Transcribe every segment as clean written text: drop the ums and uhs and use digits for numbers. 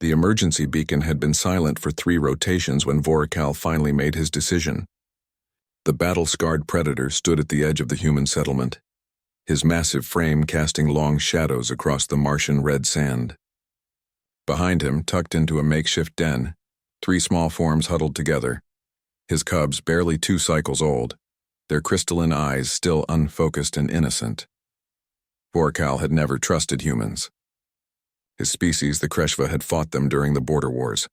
The emergency beacon had been silent for 3 rotations when Vorakal finally made his decision. The battle-scarred predator stood at the edge of the human settlement, his massive frame casting long shadows across the Martian red sand. Behind him, tucked into a makeshift den, 3 small forms huddled together, his cubs barely 2 cycles old, their crystalline eyes still unfocused and innocent. Vorakal had never trusted humans. His species, the Kreshva, had fought them during the border wars.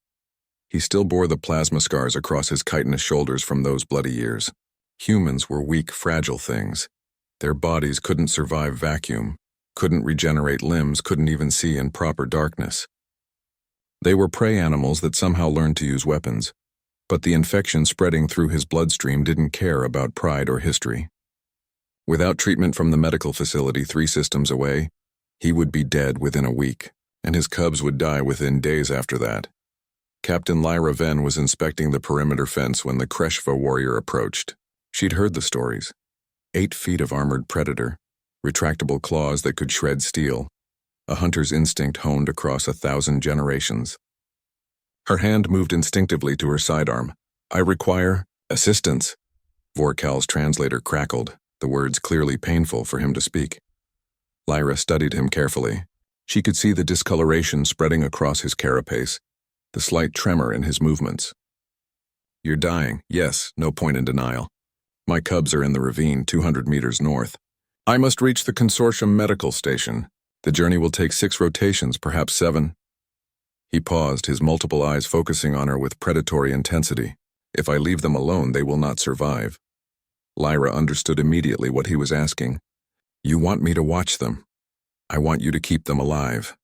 He still bore the plasma scars across his chitinous shoulders from those bloody years. Humans were weak, fragile things. Their bodies couldn't survive vacuum, couldn't regenerate limbs, couldn't even see in proper darkness. They were prey animals that somehow learned to use weapons, but the infection spreading through his bloodstream didn't care about pride or history. Without treatment from the medical facility 3 systems away, he would be dead within a week, and his cubs would die within days after that. Captain Lyra Venn was inspecting the perimeter fence when the Kreshva warrior approached. She'd heard the stories. 8 feet of armored predator, retractable claws that could shred steel, a hunter's instinct honed across 1,000 generations. Her hand moved instinctively to her sidearm. "I require assistance." Vorakal's translator crackled, the words clearly painful for him to speak. Lyra studied him carefully. She could see the discoloration spreading across his carapace, the slight tremor in his movements. "You're dying, yes, no point in denial. My cubs are in the ravine 200 meters north. I must reach the consortium medical station. The journey will take 6 rotations, perhaps 7. He paused, his multiple eyes focusing on her with predatory intensity. "If I leave them alone, they will not survive." Lyra understood immediately what he was asking. "You want me to watch them. I want you to keep them alive."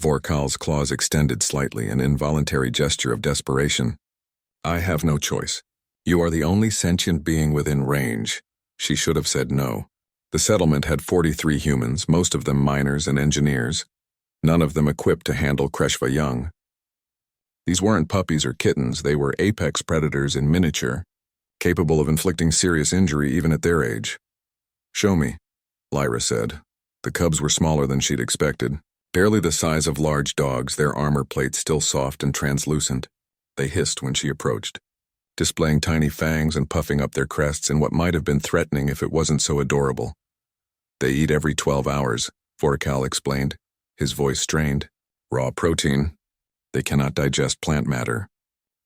Vorakal's claws extended slightly, an involuntary gesture of desperation. "I have no choice. You are the only sentient being within range." She should have said no. The settlement had 43 humans, most of them miners and engineers, none of them equipped to handle Kreshva young. These weren't puppies or kittens, they were apex predators in miniature, capable of inflicting serious injury even at their age. "Show me," Lyra said. The cubs were smaller than she'd expected, barely the size of large dogs, their armor plates still soft and translucent. They hissed when she approached, displaying tiny fangs and puffing up their crests in what might have been threatening if it wasn't so adorable. "They eat every 12 hours, Vorakal explained, his voice strained. "Raw protein. They cannot digest plant matter.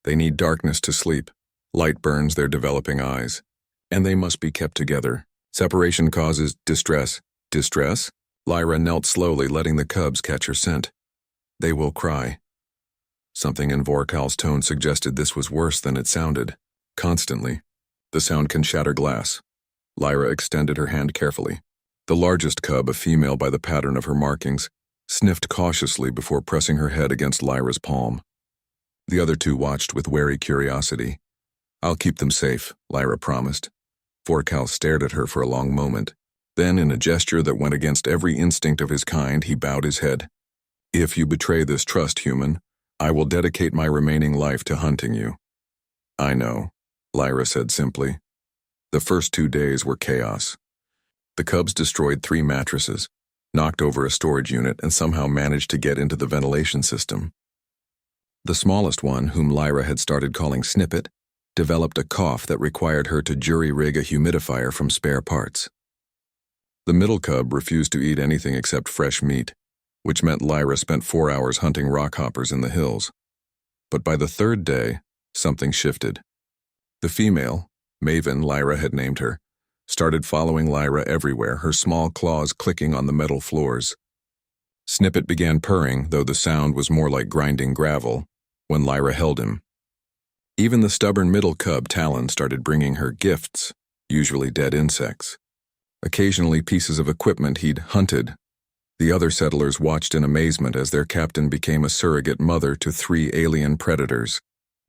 They need darkness to sleep. Light burns their developing eyes. And they must be kept together. Separation causes distress." "Distress?" Lyra knelt slowly, letting the cubs catch her scent. "They will cry." Something in Vorakal's tone suggested this was worse than it sounded. "Constantly. The sound can shatter glass." Lyra extended her hand carefully. The largest cub, a female by the pattern of her markings, sniffed cautiously before pressing her head against Lyra's palm. The other 2 watched with wary curiosity. "I'll keep them safe," Lyra promised. Vorakal stared at her for a long moment. Then, in a gesture that went against every instinct of his kind, he bowed his head. "If you betray this trust, human, I will dedicate my remaining life to hunting you." "I know," Lyra said simply. The first 2 days were chaos. The cubs destroyed 3 mattresses, knocked over a storage unit, and somehow managed to get into the ventilation system. The smallest one, whom Lyra had started calling Snippet, developed a cough that required her to jury-rig a humidifier from spare parts. The middle cub refused to eat anything except fresh meat, which meant Lyra spent 4 hours hunting rockhoppers in the hills. But by the 3rd day, something shifted. The female, Maven, Lyra had named her, started following Lyra everywhere, her small claws clicking on the metal floors. Snippet began purring, though the sound was more like grinding gravel, when Lyra held him. Even the stubborn middle cub, Talon, started bringing her gifts, usually dead insects. Occasionally pieces of equipment he'd hunted. The other settlers watched in amazement as their captain became a surrogate mother to 3 alien predators.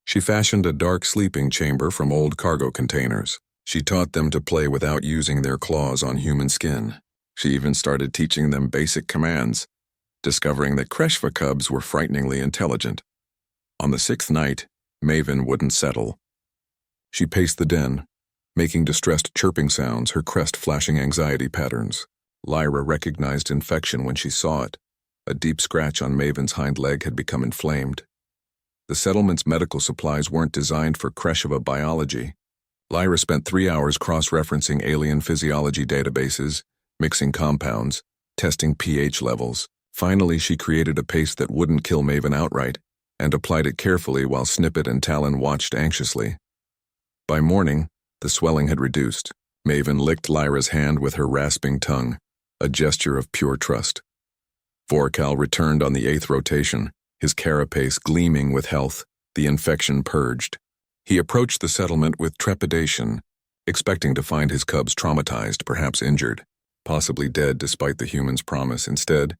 She fashioned a dark sleeping chamber from old cargo containers. She taught them to play without using their claws on human skin. She even started teaching them basic commands, discovering that Kreshva cubs were frighteningly intelligent. On the 6th night, Maven wouldn't settle. She paced the den, making distressed chirping sounds, her crest flashing anxiety patterns. Lyra recognized infection when she saw it. A deep scratch on Maven's hind leg had become inflamed. The settlement's medical supplies weren't designed for Kreshva biology. Lyra spent 3 hours cross-referencing alien physiology databases, mixing compounds, testing pH levels. Finally, she created a paste that wouldn't kill Maven outright, and applied it carefully while Snippet and Talon watched anxiously. By morning, the swelling had reduced. Maven licked Lyra's hand with her rasping tongue, a gesture of pure trust. Vorkal returned on the 8th rotation, his carapace gleaming with health, the infection purged. He approached the settlement with trepidation, expecting to find his cubs traumatized, perhaps injured, possibly dead despite the human's promise. Instead,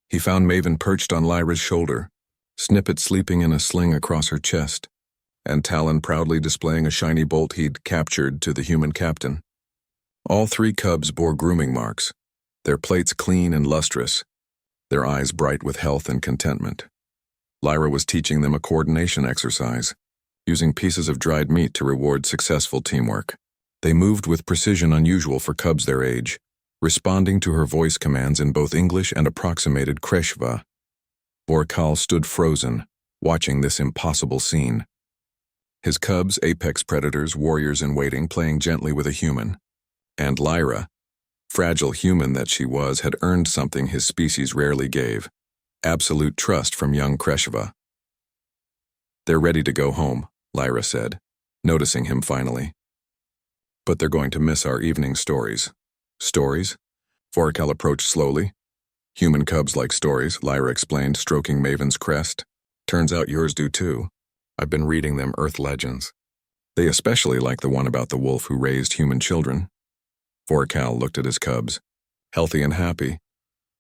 he found Maven perched on Lyra's shoulder, Snippet sleeping in a sling across her chest, and Talon proudly displaying a shiny bolt he'd captured to the human captain. All 3 cubs bore grooming marks, their plates clean and lustrous, their eyes bright with health and contentment. Lyra was teaching them a coordination exercise, using pieces of dried meat to reward successful teamwork. They moved with precision unusual for cubs their age, responding to her voice commands in both English and approximated Kreshva. Vorkal stood frozen, watching this impossible scene. His cubs, apex predators, warriors in waiting, playing gently with a human. And Lyra, fragile human that she was, had earned something his species rarely gave: absolute trust from young Kreshva. "They're ready to go home," Lyra said, noticing him finally. "But they're going to miss our evening stories." "Stories?" Vorkal approached slowly. "Human cubs like stories," Lyra explained, stroking Maven's crest. "Turns out yours do too. I've been reading them Earth legends. They especially like the one about the wolf who raised human children." Vorkal looked at his cubs, healthy and happy,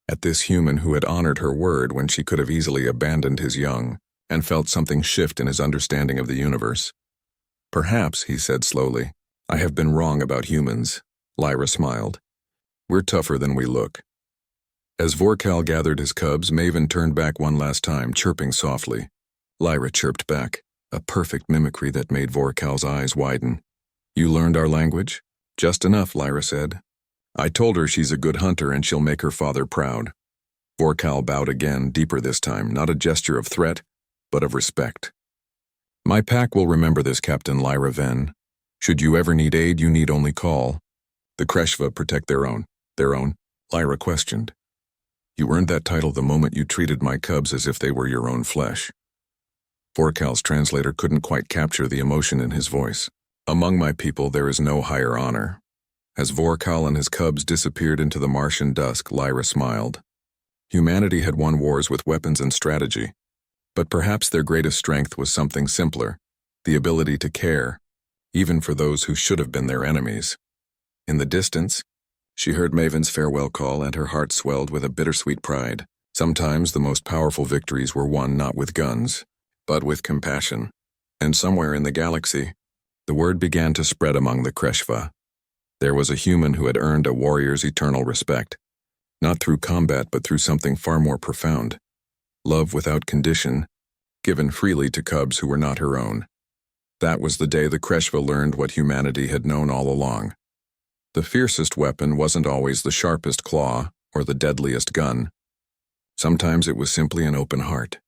at this human who had honored her word when she could have easily abandoned his young, and felt something shift in his understanding of the universe. "Perhaps," he said slowly, "I have been wrong about humans." Lyra smiled. "We're tougher than we look." As Vorkal gathered his cubs, Maven turned back one last time, chirping softly. Lyra chirped back, a perfect mimicry that made Vorkal's eyes widen. "You learned our language?" "Just enough," Lyra said. "I told her she's a good hunter and she'll make her father proud." Vorkal bowed again, deeper this time, not a gesture of threat, but of respect. "My pack will remember this, Captain Lyra Ven. Should you ever need aid, you need only call." "The Kreshva protect their own." "Their own?" Lyra questioned. "You earned that title the moment you treated my cubs as if they were your own flesh." Vorkal's translator couldn't quite capture the emotion in his voice. "Among my people there is no higher honor." As Vorkal and his cubs disappeared into the Martian dusk, Lyra smiled. Humanity had won wars with weapons and strategy, but perhaps their greatest strength was something simpler: the ability to care, even for those who should have been their enemies. In the distance, she heard Maven's farewell call, and her heart swelled with a bittersweet pride. Sometimes the most powerful victories were won not with guns, but with compassion. And somewhere in the galaxy, the word began to spread among the Kreshva. There was a human who had earned a warrior's eternal respect, not through combat but through something far more profound: love without condition, given freely to cubs who were not her own. That was the day the Kreshva learned what humanity had known all along. The fiercest weapon wasn't always the sharpest claw or the deadliest gun. Sometimes it was simply an open heart.